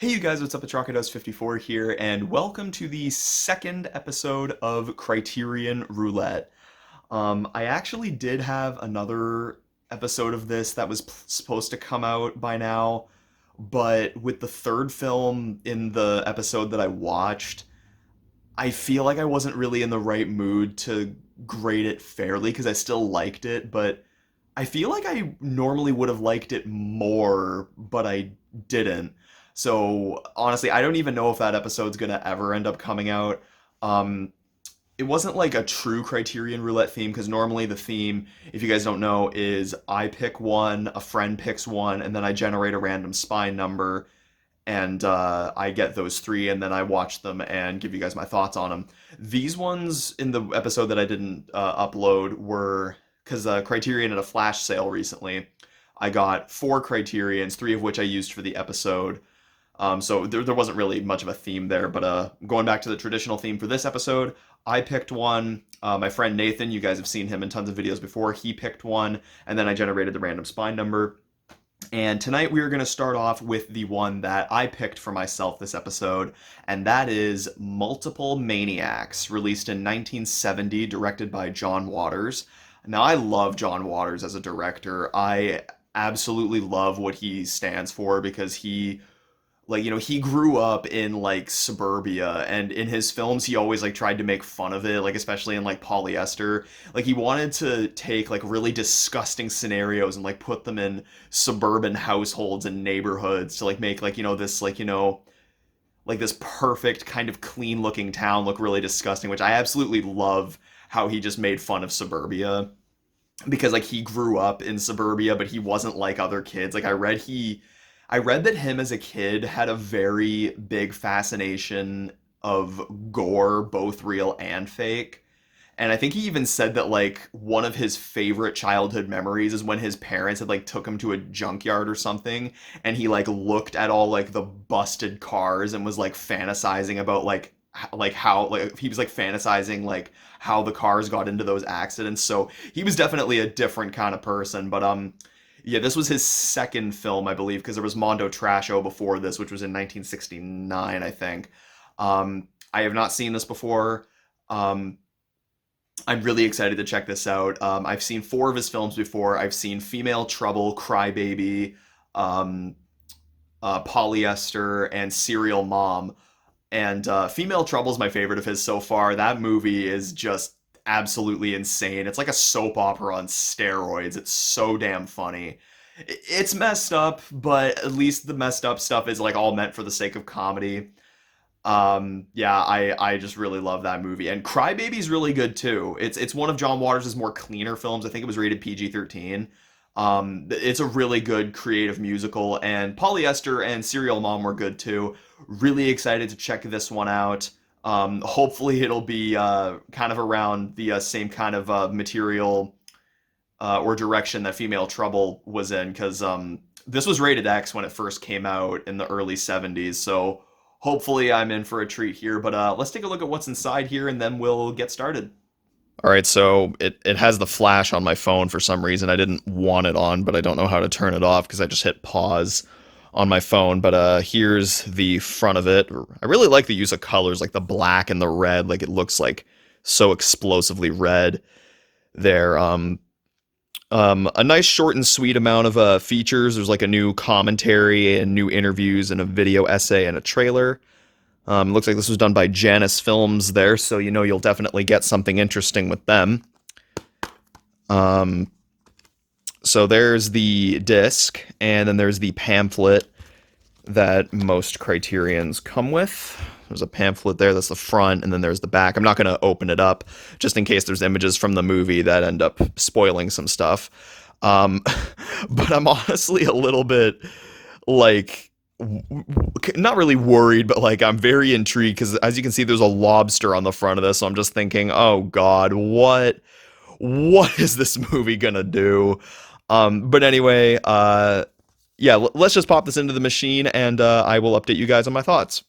Hey you guys, what's up? It's Rockados54 here, and welcome to the second episode of Criterion Roulette. I actually did have another episode of this that was supposed to come out by now, but with the third film in the episode that I watched, I feel like I wasn't really in the right mood to grade it fairly because I still liked it, but I feel like I normally would have liked it more, but I didn't. So honestly, I don't even know if that episode's gonna ever end up coming out. Um, it wasn't like a true Criterion Roulette theme because normally the theme, if you guys don't know, is I pick one, a friend picks one, and then I generate a random spine number, and I get those three, and then I watch them and give you guys my thoughts on them. These ones in the episode that I didn't upload were because Criterion had a flash sale recently. I got four Criterions, three of which I used for the episode. So there wasn't really much of a theme there, but going back to the traditional theme for this episode, I picked one. My friend Nathan, you guys have seen him in tons of videos before, he picked one, and then I generated the random spine number. And tonight we are going to start off with the one that I picked for myself this episode, and that is Multiple Maniacs, released in 1970, directed by John Waters. Now, I love John Waters as a director. I absolutely love what he stands for because he grew up in like suburbia, and in his films he always like tried to make fun of it, like especially in like Polyester. Like he wanted to take like really disgusting scenarios and like put them in suburban households and neighborhoods to like make like this like this perfect kind of clean looking town look really disgusting, which I absolutely love how he just made fun of suburbia because like he grew up in suburbia, but he wasn't like other kids. Like I read that him as a kid had a very big fascination of gore, both real and fake. And I think he even said that like one of his favorite childhood memories is when his parents had like took him to a junkyard or something, and he like looked at all like the busted cars and was like fantasizing about like how like he was like fantasizing like how the cars got into those accidents. So he was definitely a different kind of person, but yeah, this was his second film, I believe, because there was Mondo Trasho before this, which was in 1969, I think. I have not seen this before. Um, I'm really excited to check this out. I've seen four of his films before. I've seen Female Trouble, Crybaby, um, Polyester, and Serial Mom. And Female Trouble is my favorite of his so far. That movie is just absolutely insane. It's like a soap opera on steroids. It's so damn funny. It's messed up, but at least the messed up stuff is like all meant for the sake of comedy. Yeah, I just really love that movie. And Crybaby's really good too. It's one of John Waters' more cleaner films. I think it was rated PG-13. It's a really good creative musical, and Polyester and Serial Mom were good too. Really excited to check this one out. Hopefully it'll be kind of around the same kind of material or direction that Female Trouble was in, because this was rated X when it first came out in the early 70s. So hopefully I'm in for a treat here. But let's take a look at what's inside here, and then we'll get started. All right, so it has the flash on my phone for some reason. I didn't want it on, but I don't know how to turn it off because I just hit pause on my phone. But here's the front of it. I really like the use of colors, like the black and the red. Like it looks like so explosively red there. A nice short and sweet amount of features. There's like a new commentary and new interviews and a video essay and a trailer. Looks like this was done by Janus Films there, so you know you'll definitely get something interesting with them. Um, so there's the disc, and then there's the pamphlet that most Criterions come with. There's a pamphlet there, that's the front, and then there's the back. I'm not going to open it up, just in case there's images from the movie that end up spoiling some stuff. Um, but I'm honestly a little bit, like, not really worried, but like I'm very intrigued because as you can see, there's a lobster on the front of this. So I'm just thinking, oh God, what is this movie gonna do? But anyway, yeah, let's just pop this into the machine, and I will update you guys on my thoughts.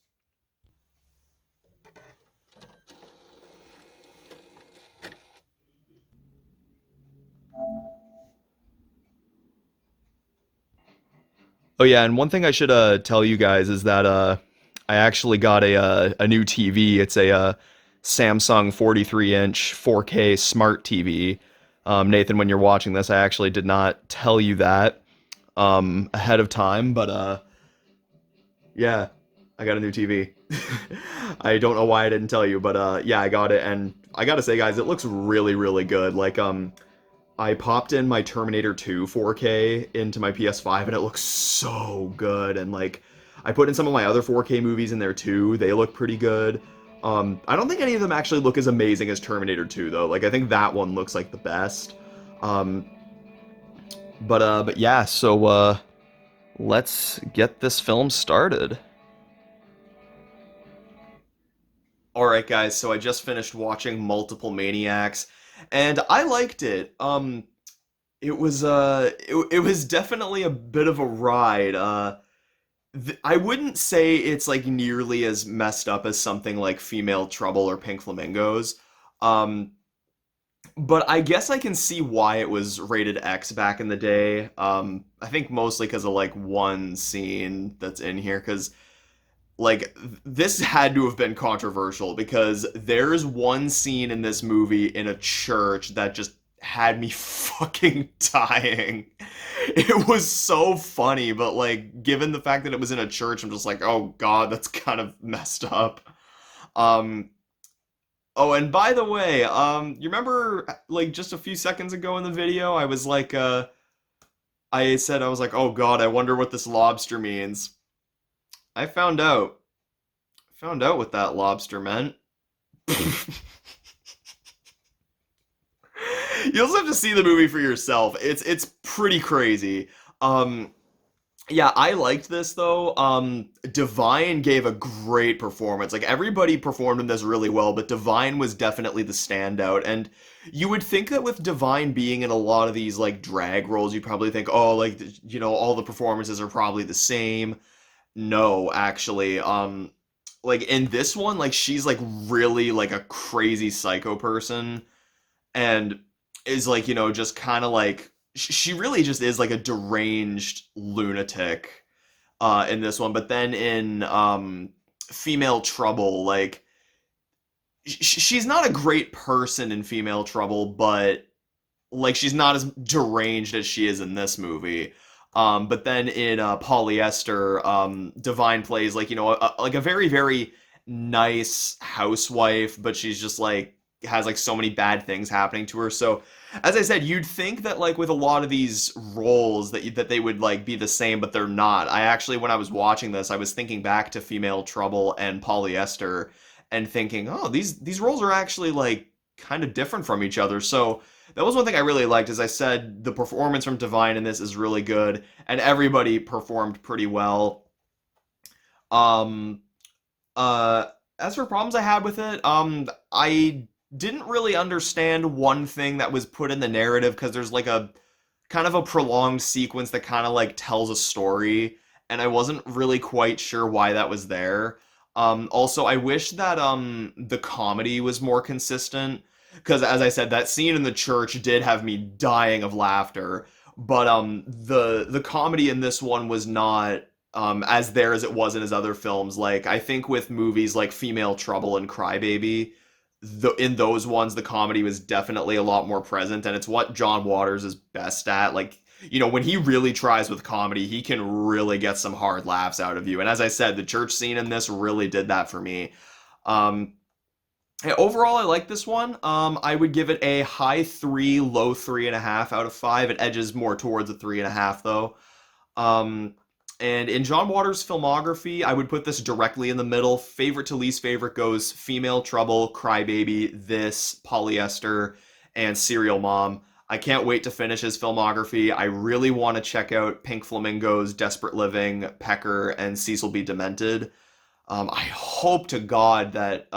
Oh yeah, and one thing I should tell you guys is that I actually got a new TV. It's a Samsung 43-inch 4K smart TV. Nathan, when you're watching this, I actually did not tell you that ahead of time, but yeah, I got a new TV. I don't know why I didn't tell you, but yeah, I got it, and I gotta say, guys, it looks really, really good. Like I popped in my Terminator 2 4K into my PS5 and it looks so good. And like, I put in some of my other 4K movies in there too. They look pretty good. I don't think any of them actually look as amazing as Terminator 2 though. Like, I think that one looks like the best. Um, but yeah. So let's get this film started. All right, guys. So I just finished watching Multiple Maniacs, and I liked it. It was definitely a bit of a ride. I wouldn't say it's like nearly as messed up as something like Female Trouble or Pink Flamingos. Um, but I guess I can see why it was rated X back in the day. I think mostly because of like one scene that's in here, because like this had to have been controversial because there's one scene in this movie in a church that just had me fucking dying. It was so funny, but like given the fact that it was in a church, I'm just like, oh god, that's kind of messed up. Um oh, and by the way, you remember like just a few seconds ago in the video, I was like I said I was like, oh god, I wonder what this lobster means. I found out what that lobster meant. You also have to see the movie for yourself. It's pretty crazy. Um, yeah, I liked this though. Divine gave a great performance. Like everybody performed in this really well, but Divine was definitely the standout. And you would think that with Divine being in a lot of these like drag roles, you'd probably think, oh, like you know, all the performances are probably the same. No, actually, like in this one, like she's like really like a crazy psycho person and is like, you know, just kind of like she really just is like a deranged lunatic in this one. But then in Female Trouble, like she's not a great person in Female Trouble, but like she's not as deranged as she is in this movie. But then in Polyester, Divine plays like you know like a very very nice housewife, but she's just like has like so many bad things happening to her. So as I said, you'd think that like with a lot of these roles that they would like be the same, but they're not. I actually when I was watching this, I was thinking back to Female Trouble and Polyester and thinking, oh, these roles are actually like kind of different from each other. So that was one thing I really liked. As I said, the performance from Divine in this is really good, and everybody performed pretty well. Um, uh, as for problems I had with it, I didn't really understand one thing that was put in the narrative because there's like a kind of a prolonged sequence that kind of like tells a story, and I wasn't really quite sure why that was there. Also, I wish that the comedy was more consistent because, as I said, that scene in the church did have me dying of laughter. But the comedy in this one was not as there as it was in his other films. Like I think with movies like Female Trouble and Crybaby, in those ones the comedy was definitely a lot more present, and it's what John Waters is best at. Like you know when he really tries with comedy, he can really get some hard laughs out of you. And as I said, the church scene in this really did that for me. Um, yeah, overall, I like this one. I would give it a high three, low 3.5 out of 5. It edges more towards a 3.5 though. Um, and in John Waters' filmography, I would put this directly in the middle. Favorite to least favorite goes Female Trouble, Crybaby, This, Polyester, and Serial Mom. I can't wait to finish his filmography. I really want to check out Pink Flamingos, Desperate Living, Pecker, and Cecil B. Demented. I hope to God that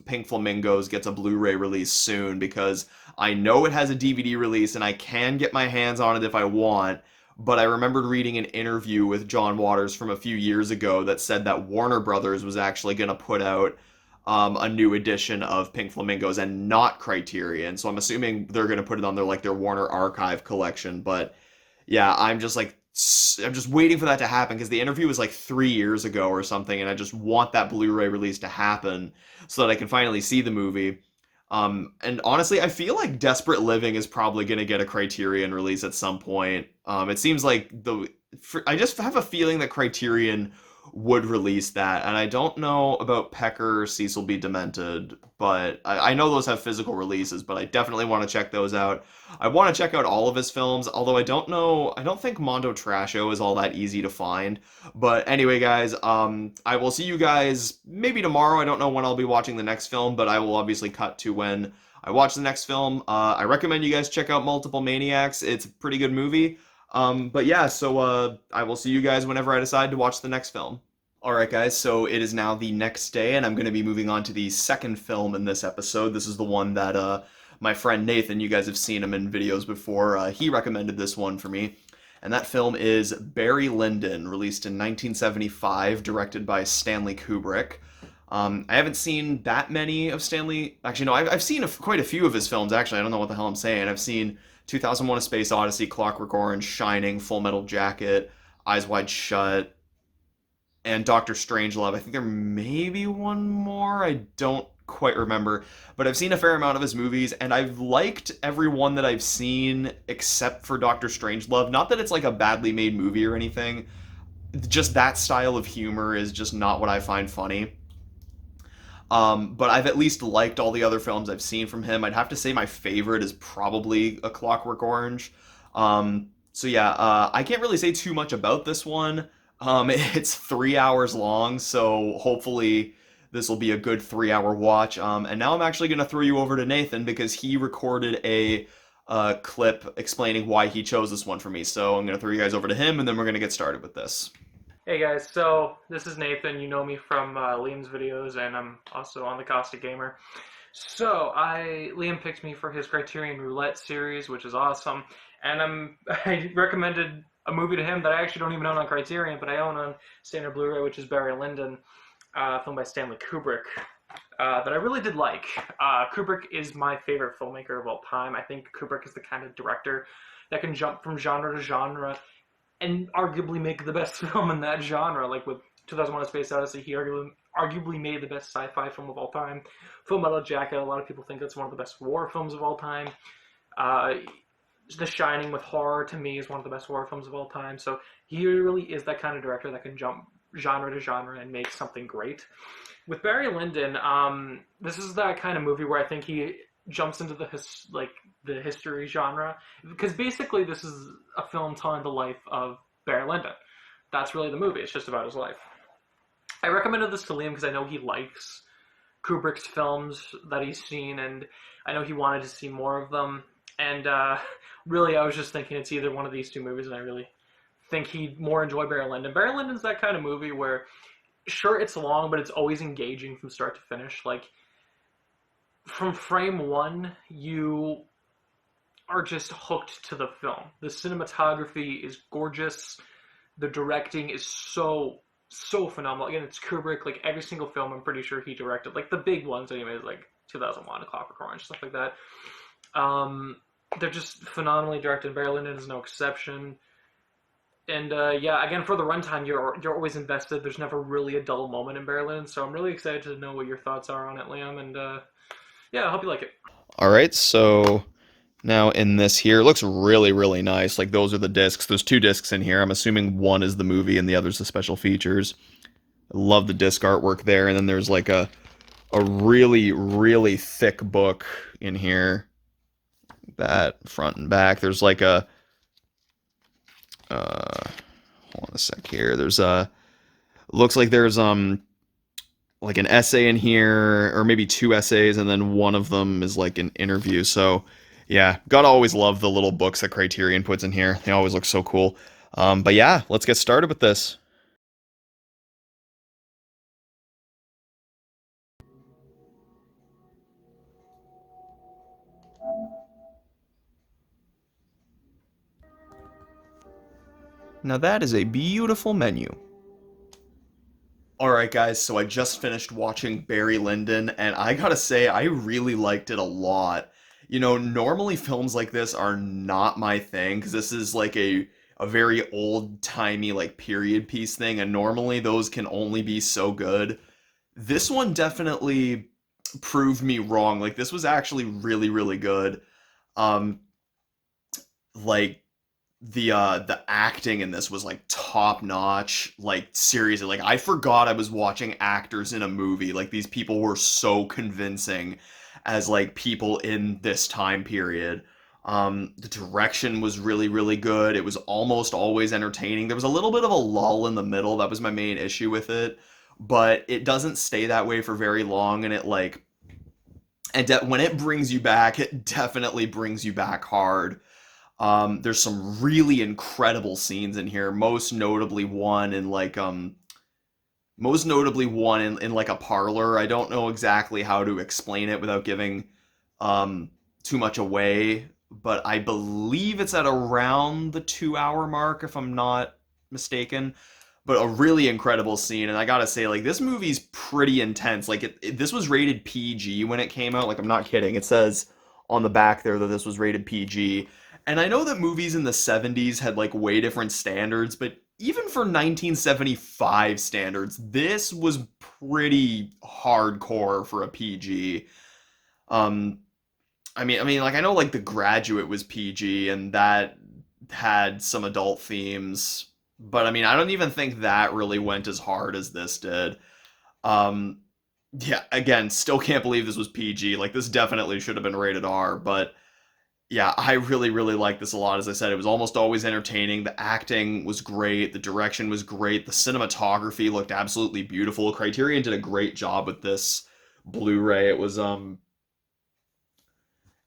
Pink Flamingos gets a Blu-ray release soon because I know it has a DVD release and I can get my hands on it if I want. But I remembered reading an interview with John Waters from a few years ago that said that Warner Brothers was actually going to put out a new edition of Pink Flamingos and not Criterion. So I'm assuming they're going to put it on their like their Warner Archive collection. But yeah, I'm just like I'm just waiting for that to happen because the interview was like 3 years ago or something, and I just want that Blu-ray release to happen so that I can finally see the movie. And honestly, I feel like Desperate Living is probably going to get a Criterion release at some point. It seems like I just have a feeling that Criterion would release that, and I don't know about Pecker or Cecil B. Demented, but I know those have physical releases, but I definitely want to check those out. I want to check out all of his films, although I don't know, I don't think Mondo Trasho is all that easy to find. But anyway, guys, I will see you guys maybe tomorrow. I don't know when I'll be watching the next film, but I will obviously cut to when I watch the next film. I recommend you guys check out Multiple Maniacs. It's a pretty good movie. But yeah, so I will see you guys whenever I decide to watch the next film. Alright, guys, so it is now the next day, and I'm going to be moving on to the second film in this episode. This is the one that my friend Nathan, you guys have seen him in videos before, he recommended this one for me. And that film is Barry Lyndon, released in 1975, directed by Stanley Kubrick. I haven't seen that many of Stanley. Actually, no, I've seen quite a few of his films, actually. I don't know what the hell I'm saying. I've seen 2001: A Space Odyssey, Clockwork Orange, Shining, Full Metal Jacket, Eyes Wide Shut, and Doctor Strangelove. I think there may be one more. I don't quite remember. But I've seen a fair amount of his movies, and I've liked every one that I've seen except for Doctor Strangelove. Not that it's like a badly made movie or anything. Just that style of humor is just not what I find funny. But I've at least liked all the other films I've seen from him. I'd have to say my favorite is probably A Clockwork Orange. So yeah, I can't really say too much about this one. It's 3 hours long, so hopefully this will be a good 3 hour watch. And now I'm actually going to throw you over to Nathan because he recorded a clip explaining why he chose this one for me. So I'm going to throw you guys over to him, and then we're going to get started with this. Hey guys, so this is Nathan. You know me from Liam's videos, and I'm also on the Caustic Gamer. So Liam picked me for his Criterion Roulette series, which is awesome, and I recommended a movie to him that I actually don't even own on Criterion, but I own on standard Blu-ray, which is Barry Lyndon, filmed by Stanley Kubrick, that I really did like. Kubrick is my favorite filmmaker of all time. I think Kubrick is the kind of director that can jump from genre to genre and arguably make the best film in that genre. Like with 2001: A Space Odyssey, he arguably made the best sci-fi film of all time. Full Metal Jacket, a lot of people think it's one of the best war films of all time. Uh, the Shining with horror, to me, is one of the best horror films of all time. So he really is that kind of director that can jump genre to genre and make something great. With Barry Lyndon, this is that kind of movie where I think he jumps into the history genre, because basically this is a film telling the life of Barry Lyndon. That's really the movie. It's just about his life. I recommended this to Liam because I know he likes Kubrick's films that he's seen, and I know he wanted to see more of them. And really, I was just thinking it's either one of these two movies, and I really think he'd more enjoy Barry Lyndon. Barry Lyndon's that kind of movie where, sure, it's long, but it's always engaging from start to finish. Like, from frame one, you are just hooked to the film. The cinematography is gorgeous. The directing is so phenomenal. Again, it's Kubrick. Like every single film, I'm pretty sure he directed. Like the big ones, anyways, like 2001, A Clockwork Orange, stuff like that. They're just phenomenally directed. Barry Lyndon is no exception. And yeah, again, for the runtime, you're always invested. There's never really a dull moment in Barry Lyndon. So I'm really excited to know what your thoughts are on it, Liam. And yeah, I hope you like it. All right, so now in this here, it looks really, really nice. Like those are the discs. There's two discs in here. I'm assuming one is the movie and the other's the special features. I love the disc artwork there. And then there's like a really, really thick book in here. That front and back. There's like a hold on a sec here. There's looks like there's like an essay in here, or maybe two essays, and then one of them is like an interview. So yeah, gotta always love the little books that Criterion puts in here. They always look so cool. But yeah, let's get started with this. Now that is a beautiful menu. Alright guys, so I just finished watching Barry Lyndon, and I gotta say, I really liked it a lot. You know, normally films like this are not my thing, because this is like a very old-timey like period piece thing, and normally those can only be so good. This one definitely proved me wrong. Like this was actually really, really good. Um, like the acting in this was like top notch. Like seriously, like I forgot I was watching actors in a movie. Like these people were so convincing as like people in this time period. The direction was really, really good. It was almost always entertaining. There was a little bit of a lull in the middle. That was my main issue with it, but it doesn't stay that way for very long. And it like, when it brings you back, it definitely brings you back hard. There's some really incredible scenes in here. Most notably one in like a parlor. I don't know exactly how to explain it without giving too much away, but I believe it's at around the 2 hour mark, if I'm not mistaken. But a really incredible scene, and I gotta say, like this movie's pretty intense. Like this was rated PG when it came out. Like I'm not kidding. It says on the back there that this was rated PG. And I know that movies in the 70s had like way different standards, but even for 1975 standards, this was pretty hardcore for a PG. Um, I mean, like I know like The Graduate was PG and that had some adult themes, but I mean, I don't even think that really went as hard as this did. Um, yeah, again, still can't believe this was PG. Like this definitely should have been rated R, but yeah, I really, really like this a lot. As I said, it was almost always entertaining. The acting was great. The direction was great. The cinematography looked absolutely beautiful. Criterion did a great job with this Blu-ray. It was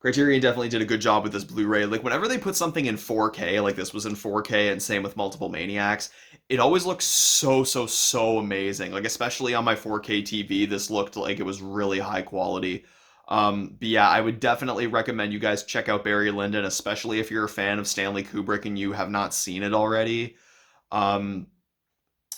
Criterion definitely did a good job with this Blu-ray. Like whenever they put something in 4K, like this was in 4K, and same with multiple Maniacs, it always looks so, so, so amazing. Like especially on my 4K TV, this looked like it was really high quality. But yeah, I would definitely recommend you guys check out Barry Lyndon, especially if you're a fan of Stanley Kubrick and you have not seen it already. Um,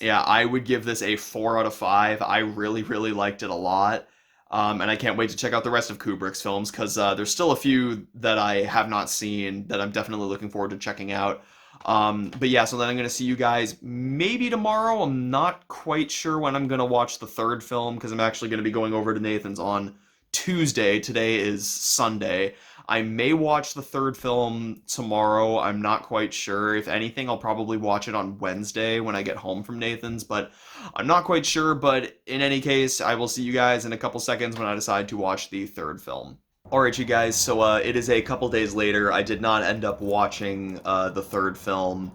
yeah, I would give this a 4 out of 5. I really, really liked it a lot. And I can't wait to check out the rest of Kubrick's films because there's still a few that I have not seen that I'm definitely looking forward to checking out. But yeah, so then I'm going to see you guys maybe tomorrow. I'm not quite sure when I'm going to watch the third film because I'm actually going to be going over to Nathan's on Tuesday. Today is Sunday. I may watch the third film tomorrow. I'm not quite sure. If anything, I'll probably watch it on Wednesday when I get home from Nathan's, but I'm not quite sure. But in any case, I will see you guys in a couple seconds when I decide to watch the third film. Alright, you guys, so it is a couple days later. I did not end up watching the third film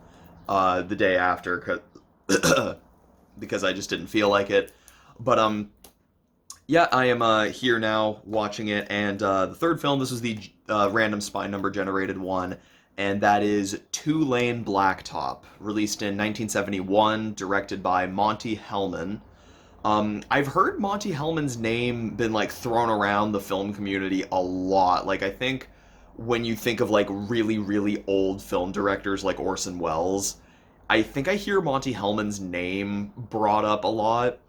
the day after because I just didn't feel like it. But yeah, I am here now watching it, and the third film, this is the random spine number generated one, and that is Tulane Blacktop, released in 1971, directed by Monte Hellman. I've heard Monte Hellman's name been like thrown around the film community a lot. Like I think when you think of like really, really old film directors like Orson Welles, I think I hear Monte Hellman's name brought up a lot.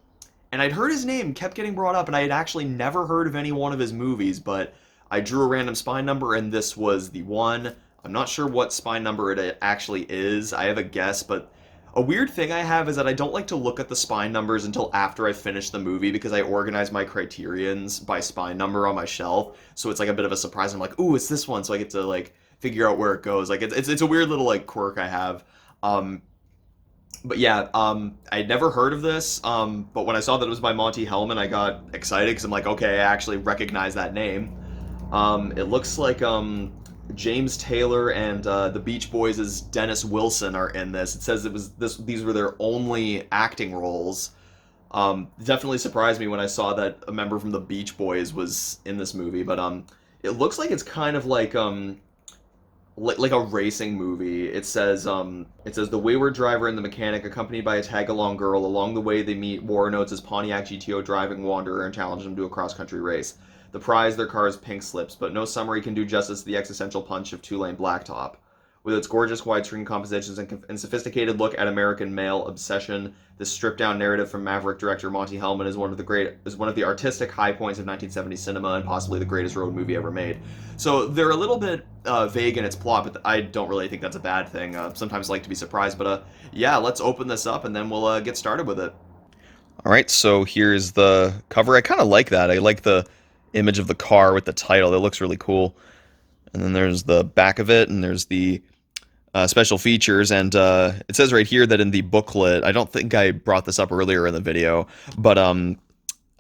And I'd heard his name kept getting brought up, and I had actually never heard of any one of his movies, but I drew a random spine number, and this was the one. I'm not sure what spine number it actually is. I have a guess, but a weird thing I have is that I don't like to look at the spine numbers until after I finish the movie because I organize my criterions by spine number on my shelf. So it's like a bit of a surprise. I'm like, ooh, it's this one, so I get to like figure out where it goes. Like it's a weird little like quirk I have. But yeah, I'd never heard of this. But when I saw that it was by Monte Hellman, I got excited because I'm like, okay, I actually recognize that name. It looks like James Taylor and the Beach Boys' Dennis Wilson are in this. It says it was this; these were their only acting roles. It definitely surprised me when I saw that a member from the Beach Boys was in this movie. But it looks like it's kind of like a racing movie. It says the wayward driver and the mechanic, accompanied by a tag-along girl. Along the way, they meet Warren Oates' Pontiac GTO driving wanderer and challenge him to a cross-country race. The prize, their car's pink slips, but no summary can do justice to the existential punch of Tulane Blacktop. With its gorgeous widescreen compositions and sophisticated look at American male obsession, this stripped-down narrative from Maverick director Monte Hellman is one of the artistic high points of 1970s cinema and possibly the greatest road movie ever made. So they're a little bit vague in its plot, but I don't really think that's a bad thing. Sometimes I like to be surprised, but yeah, let's open this up and then we'll get started with it. All right, so here's the cover. I kind of like that. I like the image of the car with the title. It looks really cool. And then there's the back of it, and there's the special features. And it says right here that in the booklet, I don't think I brought this up earlier in the video, but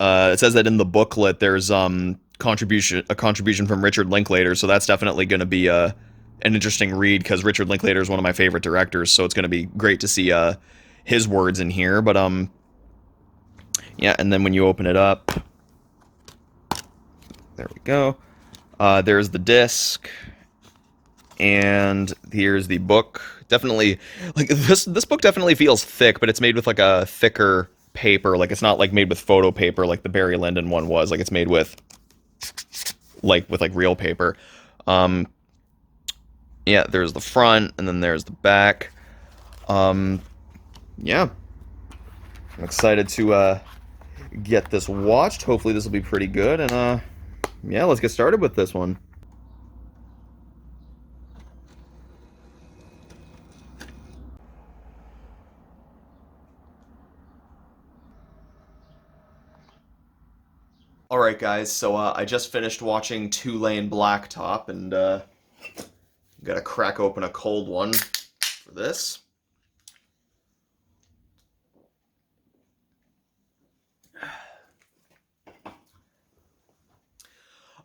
it says that in the booklet there's a contribution from Richard Linklater. So that's definitely going to be an interesting read because Richard Linklater is one of my favorite directors. So it's going to be great to see his words in here. But yeah, and then when you open it up, there we go. There's the disc, and here's the book. Definitely, like this book definitely feels thick, but it's made with like a thicker paper. Like it's not like made with photo paper like the Barry Lyndon one was. Like it's made with real paper. Yeah, there's the front, and then there's the back. Yeah, I'm excited to get this watched. Hopefully this will be pretty good, and yeah, let's get started with this one. All right, guys. So I just finished watching Tulane Blacktop, and gotta crack open a cold one for this.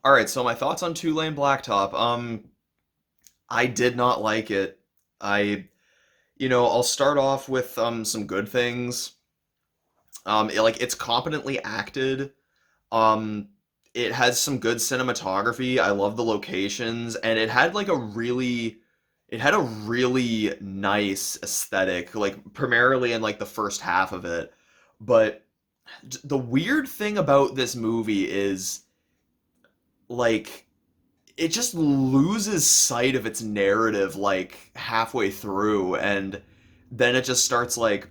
All right. So my thoughts on Tulane Blacktop. I did not like it. I'll start off with some good things. It's competently acted. Um, it has some good cinematography. I love the locations, and it had a really nice aesthetic, like primarily in like the first half of it. But the weird thing about this movie is like it just loses sight of its narrative like halfway through, and then it just starts like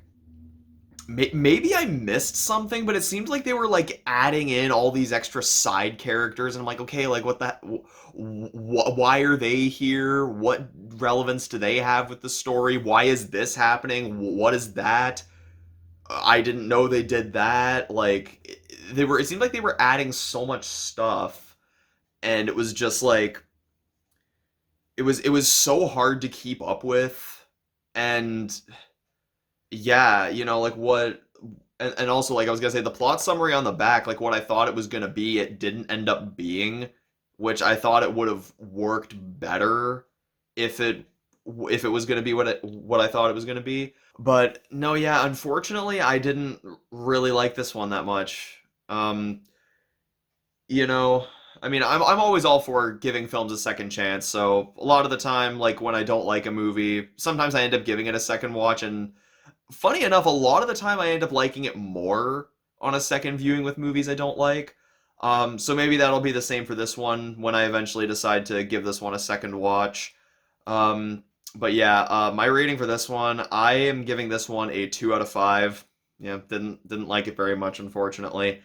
maybe I missed something, but it seems like they were like adding in all these extra side characters, and I'm like, okay, like what that, why are they here? What relevance do they have with the story? Why is this happening? What is that? I didn't know they did that. Like they were, it seemed like they were adding so much stuff, and it was just like it was so hard to keep up with, and yeah, like what, and also like I was gonna say the plot summary on the back, like what I thought it was gonna be, it didn't end up being, which I thought it would have worked better if it was gonna be what I thought it was gonna be. But no, yeah, unfortunately, I didn't really like this one that much. You know, I mean, I'm always all for giving films a second chance. So a lot of the time, like when I don't like a movie, sometimes I end up giving it a second watch, and funny enough, a lot of the time I end up liking it more on a second viewing with movies I don't like. So maybe that'll be the same for this one when I eventually decide to give this one a second watch. But yeah, my rating for this one, I am giving this one a 2 out of 5. Yeah, didn't like it very much, unfortunately.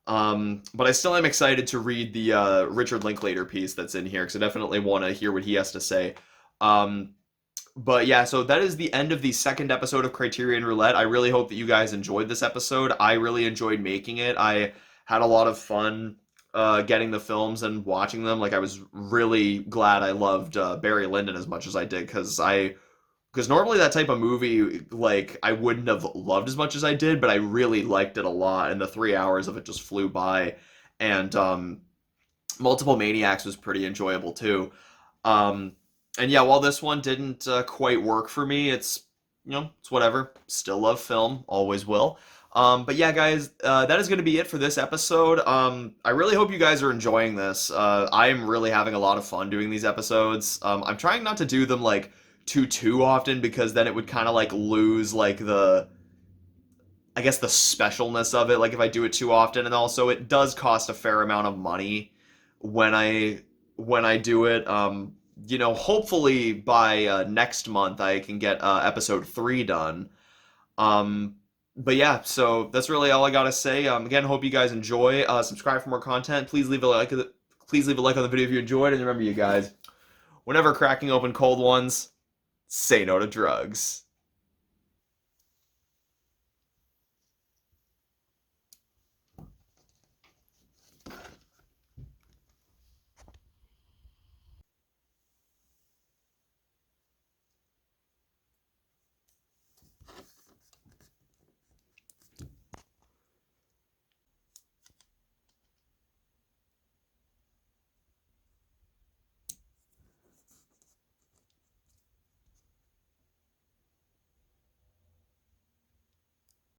But I still am excited to read the Richard Linklater piece that's in here because I definitely want to hear what he has to say. Um, but yeah, so that is the end of the second episode of Criterion Roulette. I really hope that you guys enjoyed this episode. I really enjoyed making it. I had a lot of fun getting the films and watching them. Like I was really glad I loved Barry Lyndon as much as I did because normally that type of movie like I wouldn't have loved as much as I did, but I really liked it a lot, and the 3 hours of it just flew by. And Multiple Maniacs was pretty enjoyable too. Um, and yeah, while this one didn't quite work for me, it's whatever. Still love film, always will. But yeah, guys, that is going to be it for this episode. I really hope you guys are enjoying this. I am really having a lot of fun doing these episodes. I'm trying not to do them like too often because then it would kind of like lose like I guess the specialness of it. Like if I do it too often, and also it does cost a fair amount of money when I do it. hopefully by next month I can get episode 3 done. Um, but yeah, so that's really all I gotta say. Again, hope you guys enjoy. Subscribe for more content. Please leave a like on the video if you enjoyed, and remember, you guys, whenever cracking open cold ones, say no to drugs.